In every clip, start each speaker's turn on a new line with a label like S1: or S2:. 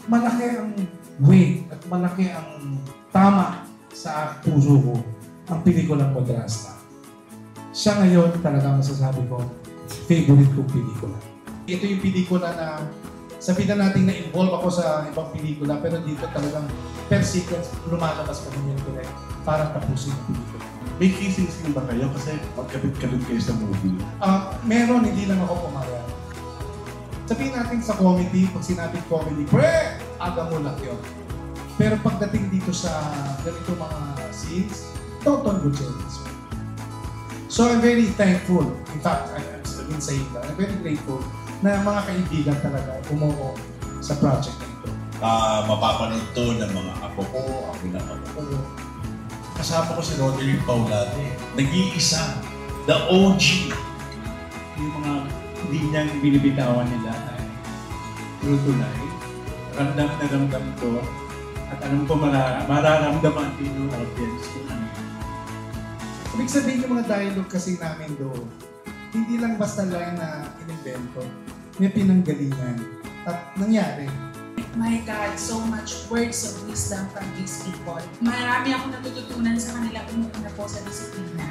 S1: malaki ang weight at malaki ang tama sa puso ko ang pelikulang Madrasta. Siya ngayon talaga masasabi ko, favorite kong pelikula. Ito yung pelikula na sabihin na natin na-involve ako sa ibang pelikula, pero dito talagang per sequence lumalabas kami yung direct para tapusin ang pelikula.
S2: May kissing scene ba kayo? Kasi magkabit-kabit kayo sa movie.
S1: Meron, hindi lang ako pumayag. Sabihin natin sa comedy, pag sinabing comedy, pre! Aga mo lang yun. Pero pagdating dito sa ganito mga scenes, Tonton Gutierrez. So I'm very thankful. In fact, I'm saying that. I'm very grateful na mga kaibigan talaga umuo sa project na ito.
S3: Mapapanood to ng mga apo ko, ako na apo ko. Kasama ko si Roderick Paulate. Nag-iisa. The OG.
S4: Yung mga linyang binibitawan nila ay true to life. Ramdam na ramdam ko. At alam ko mararamdaman din yung audience ko.
S1: Ibig sabihin yung mga dialogue kasi namin doon, hindi lang basta line na inimbento. May pinanggalingan. At nangyari.
S5: My God, so much words of wisdom from these people. Marami akong natututunan sa kanila umuuna po sa disiplina.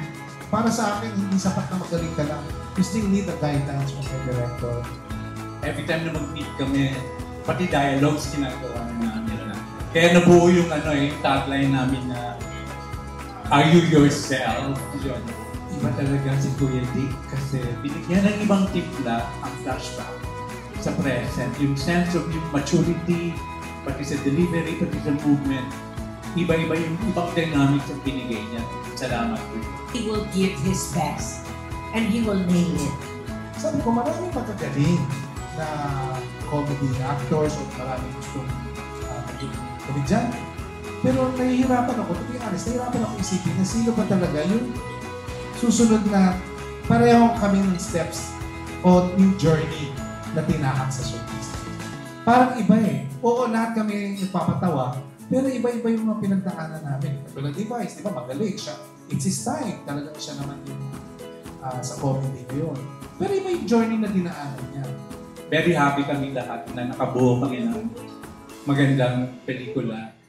S1: Para sa akin, hindi sapat na magaling ka lang. You still need the guidance from the director.
S4: Every time na mag-meet kami, pati dialogues ginagawa na namin. Kaya nabuo yung tagline namin na Are you yourself? Yun. Iba talaga si Kuya Dick kasi binigyan ng ibang tipla ang flashback sa present. Yung sense of yung maturity, pati sa delivery, pati sa movement. Iba-iba yung ibang dynamics ang binigay niya. Salamat po.
S6: He will give his best and he will nail it.
S1: Sabi ko, maraming magagaling na comedy actors o maraming gustong maging komedyan. Pero nahihirapan ako, to be honest, nahihirapan ako isipin na sino pa talaga yung susunod na pareho kami ng steps o new journey na tinahak sa showbiz. Parang iba eh. Oo, lahat kami nagpapatawa, pero iba-iba yung mga pinagdaanan namin. Katulad ni Vice, di ba, magaling siya. It's his time. Talagang siya naman yung sa comedy ko yun. Pero iba yung journey na dinaanan niya.
S4: Very happy kami lahat na nakabuo kami ng magandang pelikula.